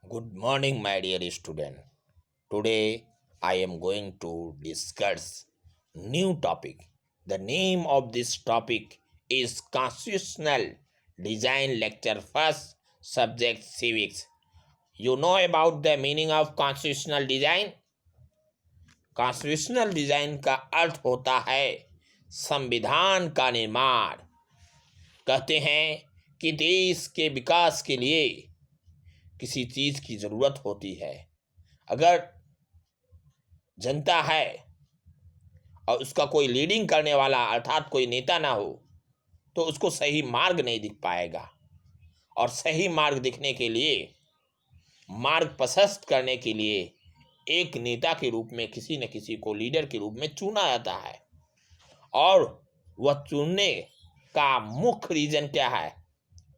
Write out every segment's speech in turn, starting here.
Good morning, my dear student. Today I am going to discuss new topic. The name of this topic is Constitutional Design Lecture First, Subject Civics. You know about the meaning of constitutional design? Constitutional design का अर्थ होता है संविधान का निर्माण। कहते हैं कि देश के विकास के लिए किसी चीज की जरूरत होती है। अगर जनता है और उसका कोई लीडिंग करने वाला अर्थात कोई नेता ना हो तो उसको सही मार्ग नहीं दिख पाएगा, और सही मार्ग दिखने के लिए, मार्ग प्रशस्त करने के लिए एक नेता के रूप में किसी न किसी को लीडर के रूप में चुना जाता है। और वह चुनने का मुख्य रीजन क्या है,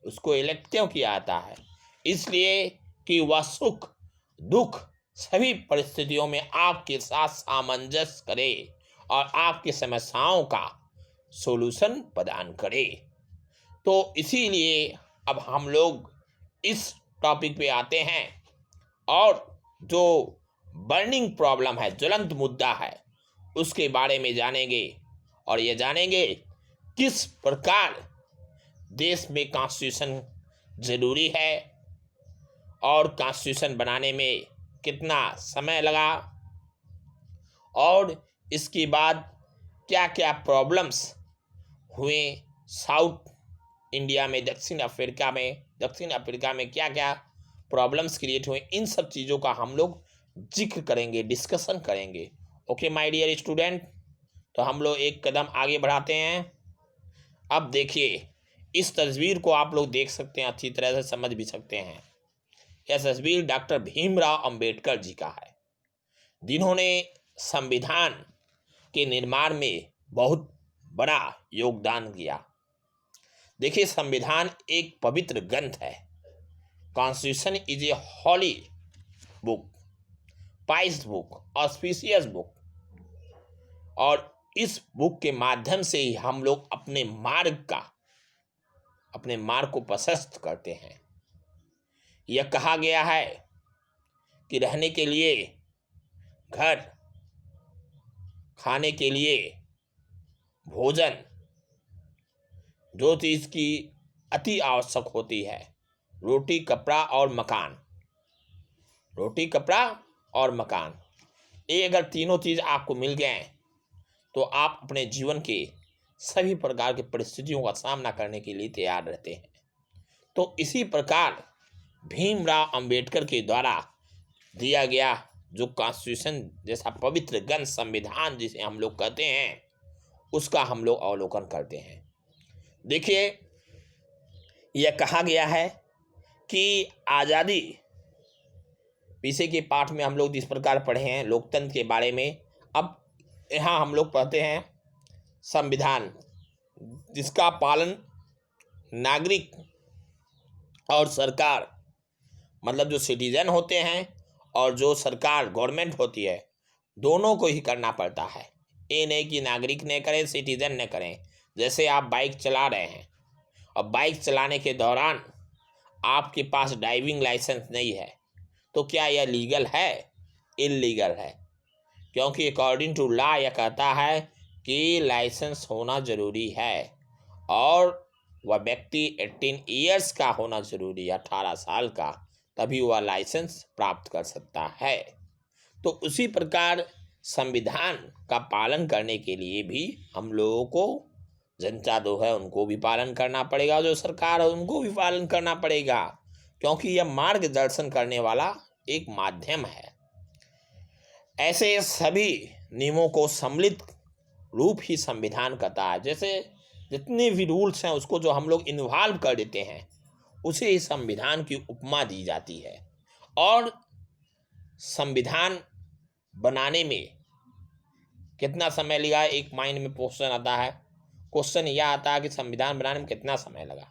उसको इलेक्ट क्यों किया जाता है? इसलिए कि वह सुख दुख सभी परिस्थितियों में आपके साथ सामंजस्य करे और आपकी समस्याओं का सॉल्यूशन प्रदान करे। तो इसीलिए अब हम लोग इस टॉपिक पे आते हैं और जो बर्निंग प्रॉब्लम है, ज्वलंत मुद्दा है, उसके बारे में जानेंगे। और ये जानेंगे किस प्रकार देश में कॉन्स्टिट्यूशन जरूरी है और कॉन्स्टिट्यूशन बनाने में कितना समय लगा, और इसके बाद क्या क्या प्रॉब्लम्स हुए साउथ इंडिया में, दक्षिण अफ्रीका में क्या क्या प्रॉब्लम्स क्रिएट हुए। इन सब चीज़ों का हम लोग जिक्र करेंगे, डिस्कशन करेंगे। ओके माय डियर स्टूडेंट, तो हम लोग एक कदम आगे बढ़ाते हैं। अब देखिए, इस तस्वीर को आप लोग देख सकते हैं, अच्छी तरह से समझ भी सकते हैं। यह तस्वीर डॉक्टर भीमराव अंबेडकर जी का है, जिन्होंने संविधान के निर्माण में बहुत बड़ा योगदान दिया। देखिए, संविधान एक पवित्र ग्रंथ है। Constitution is a holy book, pious book, auspicious book, और इस बुक के माध्यम से ही हम लोग अपने मार्ग को प्रशस्त करते हैं। यह कहा गया है कि रहने के लिए घर, खाने के लिए भोजन, जो चीज़ की अति आवश्यक होती है, रोटी कपड़ा और मकान, ये अगर तीनों चीज़ आपको मिल गए तो आप अपने जीवन के सभी प्रकार की परिस्थितियों का सामना करने के लिए तैयार रहते हैं। तो इसी प्रकार भीमराव अंबेडकर के द्वारा दिया गया जो कॉन्स्टिट्यूशन जैसा पवित्र ग्रंथ, संविधान जिसे हम लोग कहते हैं, उसका हम लोग अवलोकन करते हैं। देखिए, यह कहा गया है कि आज़ादी, पीछे के पाठ में हम लोग जिस प्रकार पढ़े हैं लोकतंत्र के बारे में, अब यहाँ हम लोग पढ़ते हैं संविधान, जिसका पालन नागरिक और सरकार, मतलब जो सिटीजन होते हैं और जो सरकार गवर्नमेंट होती है, दोनों को ही करना पड़ता है। ये नहीं कि नागरिक ने करें, सिटीजन ने करें। जैसे आप बाइक चला रहे हैं और बाइक चलाने के दौरान आपके पास ड्राइविंग लाइसेंस नहीं है, तो क्या यह लीगल है? इल्लीगल है, क्योंकि अकॉर्डिंग टू लॉ यह कहता है कि लाइसेंस होना ज़रूरी है और वह व्यक्ति 18 ईयर्स का होना ज़रूरी है, 18 साल का, तभी वह लाइसेंस प्राप्त कर सकता है। तो उसी प्रकार संविधान का पालन करने के लिए भी हम लोगों को, जनता जो है उनको भी पालन करना पड़ेगा, जो सरकार है उनको भी पालन करना पड़ेगा, क्योंकि यह मार्गदर्शन करने वाला एक माध्यम है। ऐसे सभी नियमों को सम्मिलित रूप ही संविधान करता है। जैसे जितने भी रूल्स हैं उसको जो हम लोग इन्वॉल्व कर देते हैं, उसे ही संविधान की उपमा दी जाती है। और संविधान बनाने में कितना समय लगा, एक माइंड में क्वेश्चन आता है। क्वेश्चन यह आता है कि संविधान बनाने में कितना समय लगा,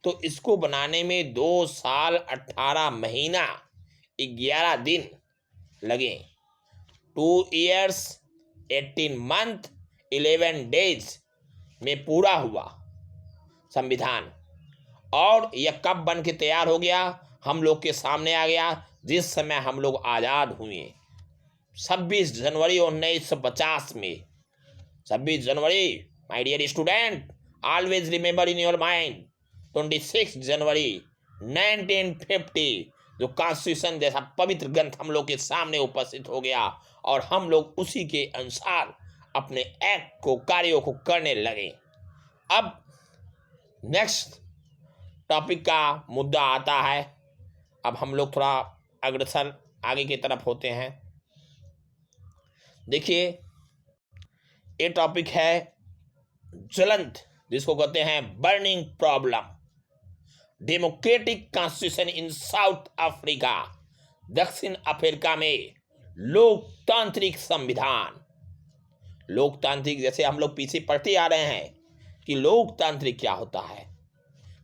तो इसको बनाने में 2 साल 18 महीना 11 दिन लगे। 2 years 18 month 11 days में पूरा हुआ संविधान। और यह कब बन के तैयार हो गया? हम लोग के सामने आ गया जिस समय हम लोग आज़ाद हुए 26 जनवरी 1950 में। 26 January, my dear student, always remember in your mind 26 January 1950 जो कॉन्स्टिट्यूशन जैसा पवित्र ग्रंथ हम लोग के सामने उपस्थित हो गया और हम लोग उसी के अनुसार अपने एक्ट को, कार्यों को करने लगे। अब नेक्स्ट टॉपिक का मुद्दा आता है। अब हम लोग थोड़ा अग्रसर आगे की तरफ होते हैं। देखिए, ये टॉपिक है ज्वलंत, जिसको कहते हैं burning problem, democratic constitution in south Africa, दक्षिण अफ्रीका में लोकतांत्रिक संविधान। लोकतांत्रिक, जैसे हम लोग पीछे पढ़ते आ रहे हैं कि लोकतांत्रिक क्या होता है।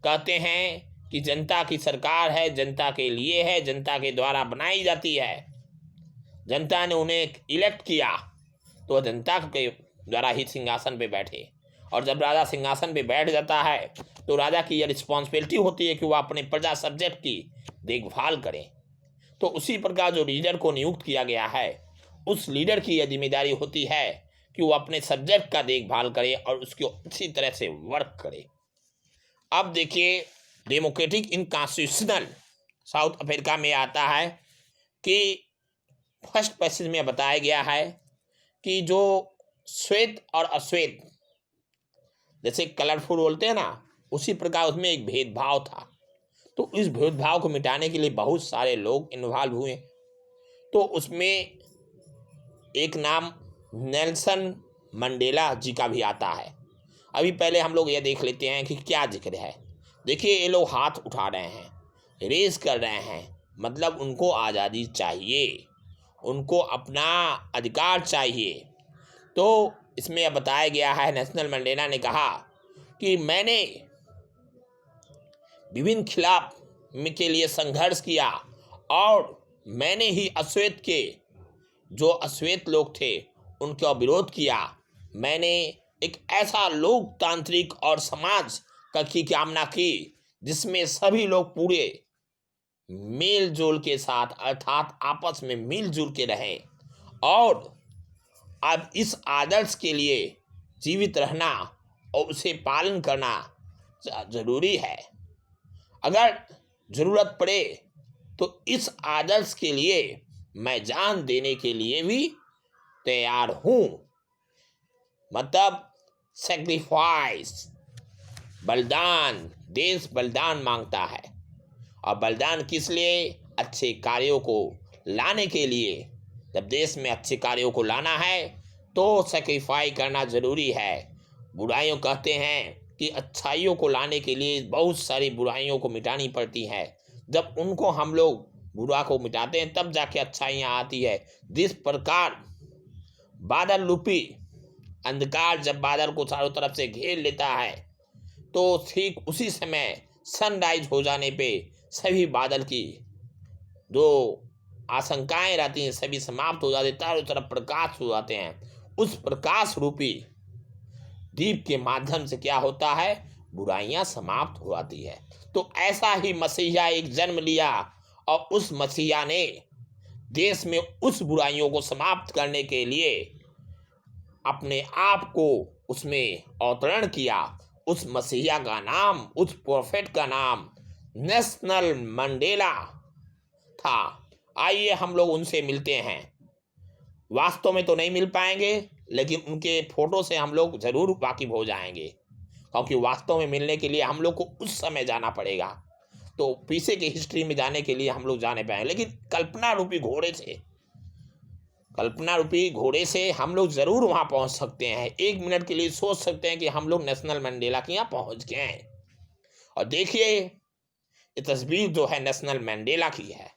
कहते हैं कि जनता की सरकार है, जनता के लिए है, जनता के द्वारा बनाई जाती है। जनता ने उन्हें इलेक्ट किया तो जनता के द्वारा ही सिंहासन पे बैठे, और जब राजा सिंहासन पे बैठ जाता है तो राजा की यह रिस्पॉन्सिबिलिटी होती है कि वह अपने प्रजा सब्जेक्ट की देखभाल करें। तो उसी प्रकार जो लीडर को नियुक्त किया गया है, उस लीडर की यह जिम्मेदारी होती है कि वो अपने सब्जेक्ट का देखभाल करे और उसको अच्छी तरह से वर्क करे। अब देखिए, डेमोक्रेटिक इन कॉन्स्टिट्यूशनल साउथ अफ्रीका में आता है कि फर्स्ट पैसेज में बताया गया है कि जो श्वेत और अश्वेत, जैसे कलरफुल बोलते हैं ना, उसी प्रकार उसमें एक भेदभाव था। तो इस भेदभाव को मिटाने के लिए बहुत सारे लोग इन्वॉल्व हुए। तो उसमें एक नाम नेल्सन मंडेला जी का भी आता है। अभी पहले हम लोग ये देख लेते हैं कि क्या जिक्र है। देखिए, ये लोग हाथ उठा रहे हैं, रेस कर रहे हैं, मतलब उनको आज़ादी चाहिए, उनको अपना अधिकार चाहिए। तो इसमें यह बताया गया है, नेल्सन मंडेला ने कहा कि मैंने विभिन्न खिलाफ के लिए संघर्ष किया और मैंने ही अश्वेत के, जो अश्वेत लोग थे, उनका विरोध किया। मैंने एक ऐसा लोकतांत्रिक और समाज की कामना की जिसमें सभी लोग पूरे मेल जोल के साथ, अर्थात आपस में मिलजुल के रहें, और अब इस आदर्श के लिए जीवित रहना और उसे पालन करना जरूरी है। अगर जरूरत पड़े तो इस आदर्श के लिए मैं जान देने के लिए भी तैयार हूं। मतलब सेक्रीफाइस, बलिदान, देश बलिदान मांगता है। और बलिदान किस लिए? अच्छे कार्यों को लाने के लिए। जब देश में अच्छे कार्यों को लाना है तो सेक्रीफाई करना जरूरी है। बुराइयों, कहते हैं कि अच्छाइयों को लाने के लिए बहुत सारी बुराइयों को मिटानी पड़ती है। जब उनको हम लोग बुरा को मिटाते हैं तब जाके अच्छाइयाँ आती है। जिस प्रकार बादल रूपी अंधकार जब बादल को चारों तरफ से घेर लेता है, तो ठीक उसी समय सनराइज हो जाने पे सभी बादल की जो आशंकाएं रहती हैं सभी समाप्त हो जाती, चारों तरफ प्रकाश हो जाते हैं। उस प्रकाश रूपी दीप के माध्यम से क्या होता है? बुराइयां समाप्त हो जाती है। तो ऐसा ही मसीहा एक जन्म लिया और उस मसीहा ने देश में उस बुराइयों को समाप्त करने के लिए अपने आप को उसमें अवतरण किया। उस मसीहा का नाम, उस प्रोफेट का नाम नेल्सन मंडेला था। आइए हम लोग उनसे मिलते हैं। वास्तव में तो नहीं मिल पाएंगे, लेकिन उनके फोटो से हम लोग जरूर वाकिफ हो जाएंगे, क्योंकि वास्तव में मिलने के लिए हम लोग को उस समय जाना पड़ेगा। तो पीछे की हिस्ट्री में जाने के लिए हम लोग जाने पाएंगे, लेकिन कल्पना रूपी घोड़े से हम लोग जरूर वहां पहुंच सकते हैं। एक मिनट के लिए सोच सकते हैं कि हम लोग नेल्सन मंडेला के यहाँ पहुंच गए हैं। और देखिए, ये तस्वीर जो है नेल्सन मंडेला की है,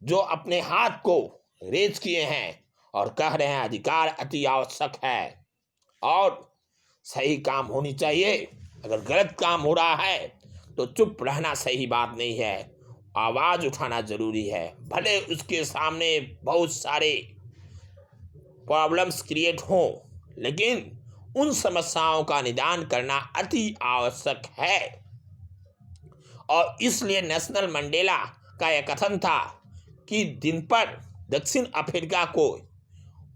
जो अपने हाथ को रेज किए हैं और कह रहे हैं अधिकार अति आवश्यक है और सही काम होनी चाहिए। अगर गलत काम हो रहा है तो चुप रहना सही बात नहीं है, आवाज उठाना जरूरी है। भले उसके सामने बहुत सारे प्रॉब्लम्स क्रिएट हों, लेकिन उन समस्याओं का निदान करना अति आवश्यक है। और इसलिए नेशनल मंडेला का यह कथन था कि दिन पर दक्षिण अफ्रीका को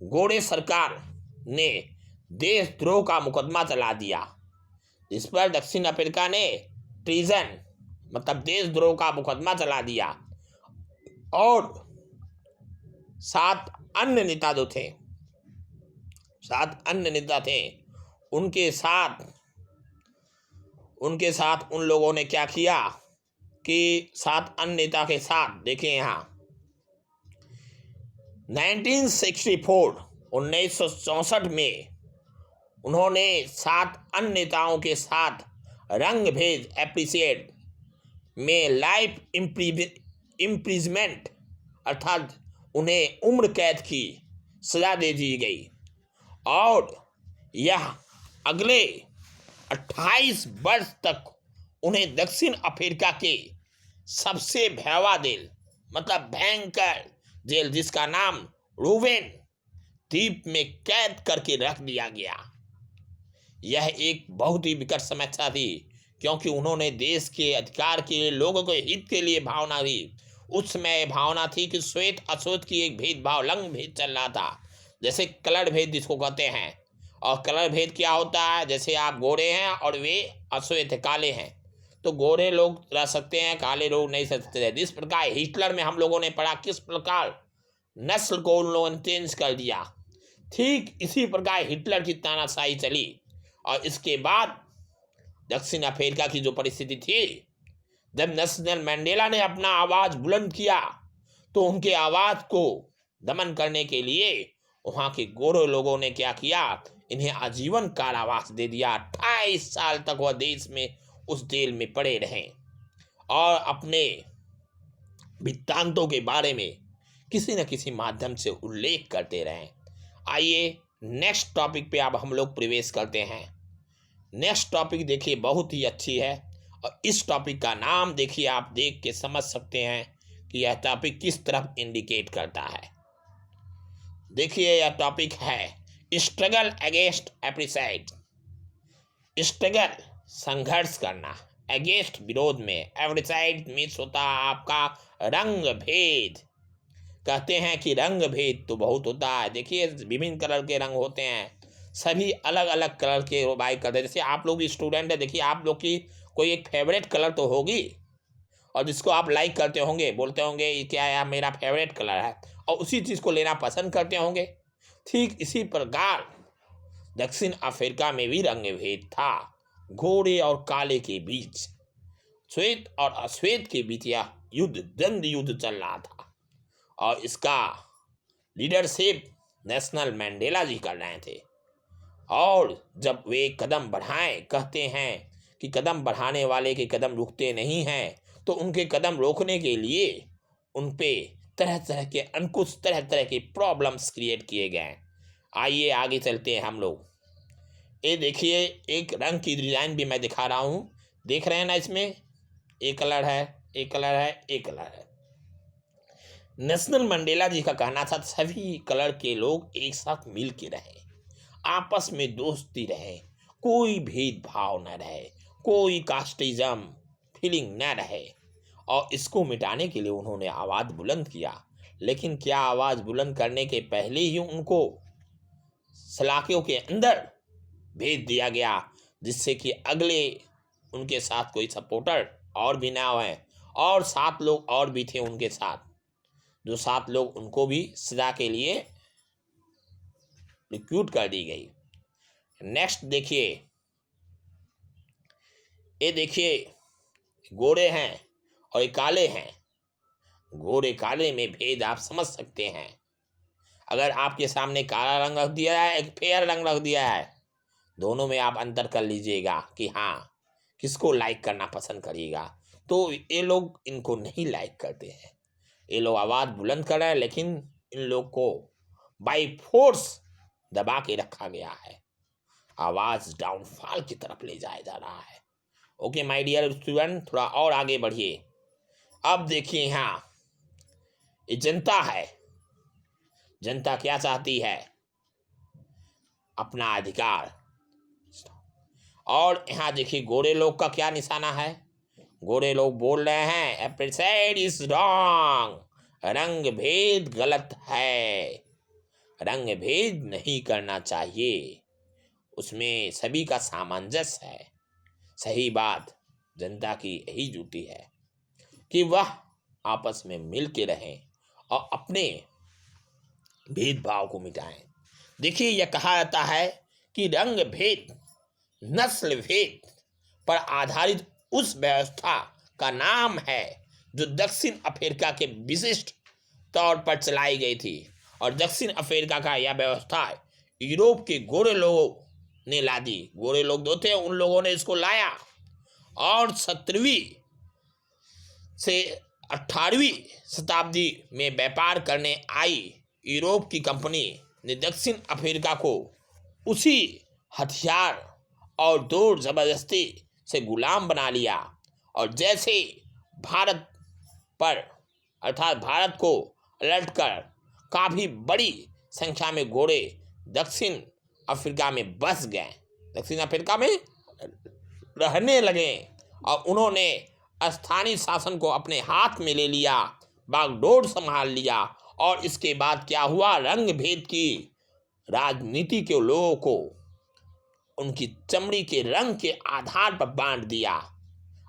गोरे सरकार ने देशद्रोह का मुकदमा चला दिया, जिस पर दक्षिण अफ्रीका ने ट्रीजन मतलब देशद्रोह का मुकदमा चला दिया। और 7 अन्य नेता जो थे, 7 अन्य नेता थे, उनके साथ उन लोगों ने क्या किया कि 7 अन्य नेता के साथ देखिए यहाँ 1964 में उन्होंने 7 अन्य नेताओं के साथ रंगभेद एप्रिसिएट में लाइफ इम्प्रिजमेंट अर्थात उन्हें उम्र कैद की सजा दे दी गई। और यह अगले 28 वर्ष तक उन्हें दक्षिण अफ्रीका के सबसे भयावह जेल मतलब भयंकर जेल जिसका नाम रूबेन द्वीप में कैद करके रख दिया गया। यह एक बहुत ही विकट समस्या थी, क्योंकि उन्होंने देश के अधिकार के लिए, लोगों के हित के लिए भावना थी। उस समय भावना थी कि श्वेत अश्वेत की एक भेदभाव रंग भेद चल रहा था, जैसे कलर भेद जिसको कहते हैं। और कलर भेद क्या होता है, जैसे आप गोरे हैं और वे अश्वेत काले हैं, तो गोरे लोग रह सकते हैं, काले लोग नहीं रह सकते। जिस प्रकार हिटलर में हम लोगों ने पढ़ा किस प्रकार नस्ल को उन लोगों ने चेंज कर दिया, ठीक इसी प्रकार हिटलर की तानाशाही चली। और इसके बाद दक्षिण अफ्रीका की जो परिस्थिति थी, जब नेल्सन मंडेला ने अपना आवाज बुलंद किया तो उनके आवाज को दमन करने के लिए वहां के गोरे लोगों ने क्या किया, इन्हें आजीवन कारावास दे दिया। 28 साल तक वह देश में उस जेल में पड़े रहे और अपने वृत्तांतों के बारे में किसी न किसी माध्यम से उल्लेख करते रहे। आइए नेक्स्ट टॉपिक पे अब हम लोग प्रवेश करते हैं। नेक्स्ट टॉपिक देखिए बहुत ही अच्छी है, और इस टॉपिक का नाम देखिए, आप देख के समझ सकते हैं कि यह टॉपिक किस तरफ इंडिकेट करता है। देखिए यह टॉपिक है स्ट्रगल अगेंस्ट एप्रिसाइड। स्ट्रगल संघर्ष करना, अगेंस्ट विरोध में, एप्रिसाइड मीन्स होता है आपका रंग भेद। कहते हैं कि रंग भेद तो बहुत होता है। देखिए विभिन्न कलर के रंग होते हैं, सभी अलग अलग कलर के बाइक करते हैं। जैसे आप लोग स्टूडेंट है, देखिए आप लोग की कोई एक फेवरेट कलर तो होगी और जिसको आप लाइक करते होंगे, बोलते होंगे ये क्या है मेरा फेवरेट कलर है, और उसी चीज़ को लेना पसंद करते होंगे। ठीक इसी प्रकार दक्षिण अफ्रीका में भी रंग भेद था, गोरे और काले के बीच, श्वेत और अश्वेत के बीच यह युद्ध, द्वंद्व युद्ध चल रहा था। और इसका लीडरशिप नेल्सन मंडेला जी कर रहे थे। और जब वे कदम बढ़ाएं, कहते हैं कि कदम बढ़ाने वाले के कदम रुकते नहीं हैं, तो उनके कदम रोकने के लिए उन पे तरह तरह के अंकुश, तरह तरह के प्रॉब्लम्स क्रिएट किए गए। आइए आगे चलते हैं हम लोग। ये देखिए एक रंग की डिजाइन भी मैं दिखा रहा हूँ, देख रहे हैं ना, इसमें एक कलर है, एक कलर है, एक कलर है। नेल्सन मंडेला जी का कहना था सभी कलर के लोग एक साथ मिल के रहें, आपस में दोस्ती रहे, कोई भेदभाव न रहे, कोई कास्टिज्म फीलिंग न रहे। और इसको मिटाने के लिए उन्होंने आवाज़ बुलंद किया। लेकिन क्या आवाज़ बुलंद करने के पहले ही उनको सलाखों के अंदर भेज दिया गया, जिससे कि अगले उनके साथ कोई सपोर्टर और भी ना हुए। और 7 लोग और भी थे उनके साथ, जो 7 लोग उनको भी सजा के लिए रिक्रूट कर दी गई। नेक्स्ट देखिए, ये देखिए गोरे हैं और ये काले हैं। गोरे काले में भेद आप समझ सकते हैं। अगर आपके सामने काला रंग रख दिया है, एक फेयर रंग रख दिया है, दोनों में आप अंतर कर लीजिएगा कि हाँ किसको लाइक करना पसंद करिएगा। तो ये लोग इनको नहीं लाइक करते हैं, ये लोग आवाज़ बुलंद कर रहे हैं, लेकिन इन लोग को बाय फोर्स दबा के रखा गया है, आवाज़ डाउनफॉल की तरफ ले जाया जा रहा है। ओके माय डियर स्टूडेंट, थोड़ा और आगे बढ़िए। अब देखिए यहाँ ये जनता है, जनता क्या चाहती है, अपना अधिकार। और यहाँ देखिए गोरे लोग का क्या निशाना है, गोरे लोग बोल रहे हैं एप्रिसाइड इज रॉन्ग, रंग भेद गलत है, रंग भेद नहीं करना चाहिए, उसमें सभी का सामंजस्य है। सही बात जनता की यही ड्यूटी है कि वह आपस में मिल के रहें और अपने भेदभाव को मिटाएं। देखिए, यह कहा जाता है कि रंग भेद नस्ल भेद पर आधारित उस व्यवस्था का नाम है जो दक्षिण अफ्रीका के विशिष्ट तौर पर चलाई गई थी, और दक्षिण अफ्रीका का यह व्यवस्था यूरोप के गोरे लोगों ने ला दी। गोरे लोग जो थे उन लोगों ने इसको लाया, और 17वीं से 18वीं शताब्दी में व्यापार करने आई यूरोप की कंपनी ने दक्षिण अफ्रीका को उसी हथियार और जोर जबरदस्ती से गुलाम बना लिया। और जैसे भारत पर अर्थात भारत को अलटकर काफ़ी बड़ी संख्या में गोरे दक्षिण अफ्रीका में बस गए, दक्षिण अफ्रीका में रहने लगे, और उन्होंने स्थानीय शासन को अपने हाथ में ले लिया, बागडोर संभाल लिया। और इसके बाद क्या हुआ, रंग भेद की राजनीति के लोगों को उनकी चमड़ी के रंग के आधार पर बांट दिया।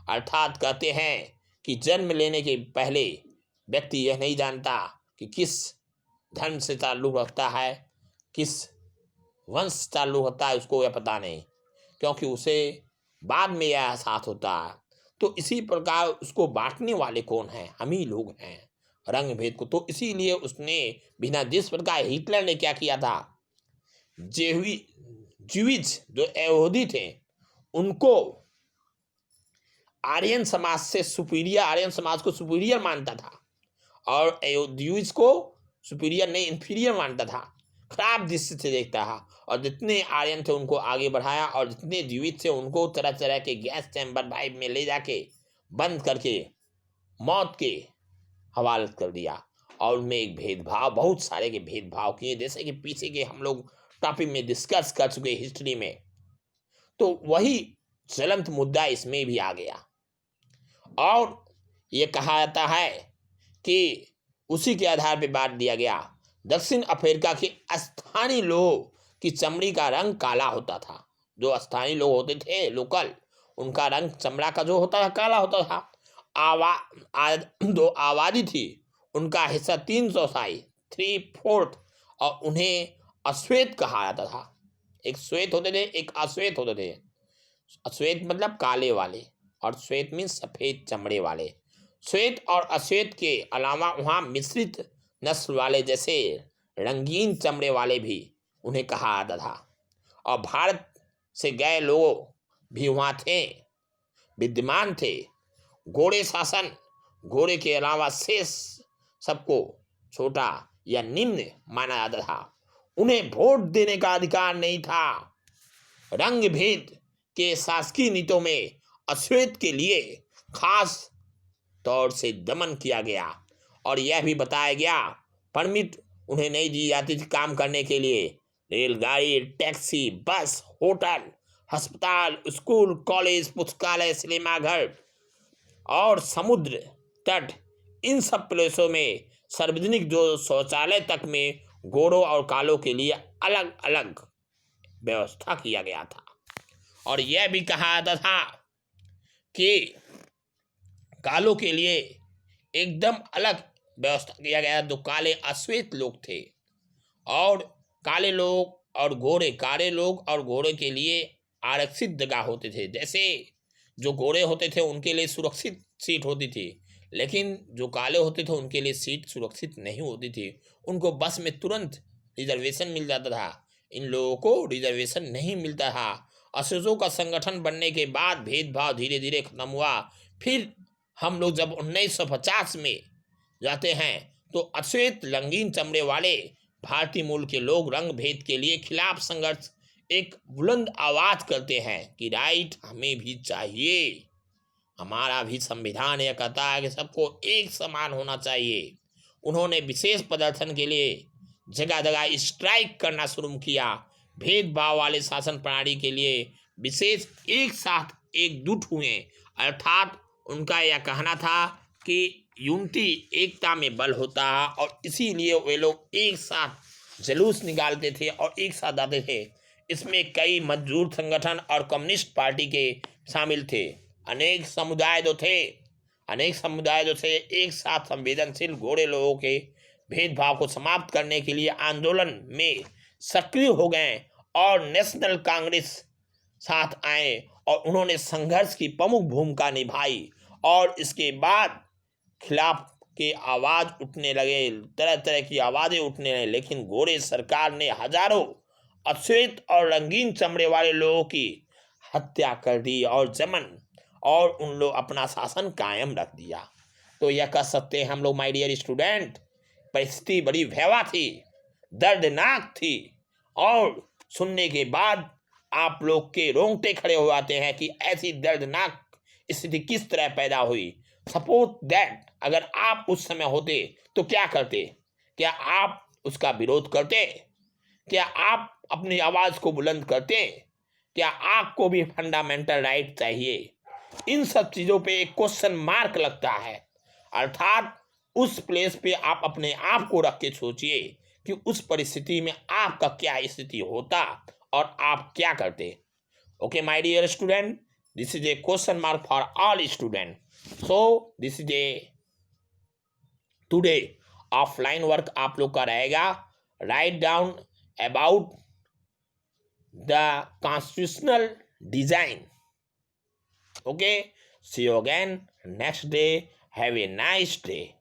अर्थात कहते हैं कि जन्म लेने के पहले व्यक्ति यह नहीं जानता कि किस धर्म से ताल्लुक रखता है, किस वंश से ताल्लुक रखता है, उसको यह पता नहीं, क्योंकि उसे बाद में यह एहसास होता है। तो इसी प्रकार उसको बांटने वाले कौन हैं, हम ही लोग हैं, रंग भेद को। तो इसीलिए उसने बिना, जिस प्रकार हिटलर ने क्या किया था, ज्यूइज जो यहूदी थे उनको आर्यन समाज से सुपीरियर, आर्यन समाज को सुपीरियर मानता था, और ज्यूइज को सुपीरियर नहीं इंफीरियर मानता था, खराब दृष्टि से देखता था। और जितने आर्यन थे उनको आगे बढ़ाया, और जितने जीवित थे उनको तरह तरह के गैस चैम्बर भाई में ले जाके बंद करके मौत के हवाले कर दिया। और उनमें एक भेदभाव, बहुत सारे के भेदभाव किए, जैसे कि पीछे के हम लोग टॉपिक में डिस्कस कर चुके हिस्ट्री में। तो वही ज्वलंत मुद्दा इसमें भी आ गया, और ये कहा जाता है कि उसी के आधार पर बांट दिया गया। दक्षिण अफ्रीका के स्थानीय लोगों की चमड़ी का रंग काला होता था। जो स्थानीय लोग होते थे लोकल, उनका रंग चमड़ा का जो होता था काला होता था। जो आबादी थी उनका हिस्सा 3/4, और उन्हें अश्वेत कहा जाता था। एक श्वेत होते थे, एक अश्वेत होते थे। अश्वेत मतलब काले वाले, और श्वेत मीन्स सफेद चमड़े वाले। श्वेत और अश्वेत के अलावा वहाँ मिश्रित नस्ल वाले, जैसे रंगीन चमड़े वाले भी उन्हें कहा जाता था। और भारत से गए लोग भी वहाँ थे, विद्यमान थे। घोड़े शासन, घोड़े के अलावा शेष सबको छोटा या निम्न माना जाता था। उन्हें वोट देने का अधिकार नहीं था। रंग भेद के शासकीय नीतियों में अश्वेत के लिए खास तौर से दमन किया गया, और यह भी बताया गया परमिट उन्हें नहीं दी जाती थी काम करने के लिए। रेलगाड़ी, टैक्सी, बस, होटल, अस्पताल, स्कूल, कॉलेज, पुस्तकालय, सिनेमाघर और समुद्र तट, इन सब प्लेसों में सार्वजनिक जो शौचालय तक में गोरों और कालों के लिए अलग अलग व्यवस्था किया गया था। और यह भी कहा जाता था कि कालों के लिए एकदम अलग व्यवस्था किया गया, जो काले अश्वेत लोग थे, और काले लोग और घोड़े, काले लोग और घोड़े के लिए आरक्षित जगह होते थे। जैसे जो घोड़े होते थे उनके लिए सुरक्षित सीट होती थी, लेकिन जो काले होते थे उनके लिए सीट सुरक्षित नहीं होती थी। उनको बस में तुरंत रिजर्वेशन मिल जाता था, इन लोगों को रिजर्वेशन नहीं मिलता था। अशोचों का संगठन बनने के बाद भेदभाव धीरे धीरे खत्म हुआ। फिर हम लोग जब 1950 में जाते हैं तो अश्वेत रंगीन चमड़े वाले भारतीय मूल के लोग रंग भेद के लिए खिलाफ संघर्ष एक बुलंद आवाज करते हैं कि राइट हमें भी चाहिए, हमारा भी संविधान यह कहता है कि सबको एक समान होना चाहिए। उन्होंने विशेष प्रदर्शन के लिए जगह जगह स्ट्राइक करना शुरू किया। भेदभाव वाले शासन प्रणाली के लिए विशेष एक साथ एकजुट हुए, अर्थात उनका यह कहना था कि यूनिटी, एकता में बल होता है, और इसीलिए वे लोग एक साथ जुलूस निकालते थे और एक साथ आते थे। इसमें कई मजदूर संगठन और कम्युनिस्ट पार्टी के शामिल थे। अनेक समुदाय जो थे एक साथ संवेदनशील गोरे लोगों के भेदभाव को समाप्त करने के लिए आंदोलन में सक्रिय हो गए और नेशनल कांग्रेस साथ आए, और उन्होंने संघर्ष की प्रमुख भूमिका निभाई। और इसके बाद खिलाफ के आवाज उठने लगे, तरह तरह की आवाजें उठने लगे, लेकिन गोरे सरकार ने हजारों अश्वेत और रंगीन चमड़े वाले लोगों की हत्या कर दी और उन लोग अपना शासन कायम रख दिया। तो यह कह सकते हैं हम लोग, माय डियर स्टूडेंट, परिस्थिति बड़ी भयावह थी, दर्दनाक थी, और सुनने के बाद आप लोग के रोंगटे खड़े हो जाते हैं कि ऐसी दर्दनाक स्थिति किस तरह पैदा हुई। सपोज दैट, अगर आप उस समय होते तो क्या करते? क्या आप उसका विरोध करते? क्या आप अपनी आवाज को बुलंद करते? क्या आपको भी फंडामेंटल राइट चाहिए? इन सब चीजों पे एक क्वेश्चन मार्क लगता है। अर्थात उस प्लेस पे आप अपने आप को रख के सोचिए कि उस परिस्थिति में आपका क्या स्थिति होता और आप क्या करते। Okay my dear student, this is a question mark for all student. So this is a today offline work आप लोग का रहेगा। Write down about the constitutional design. Okay, see you again next day. Have a nice day.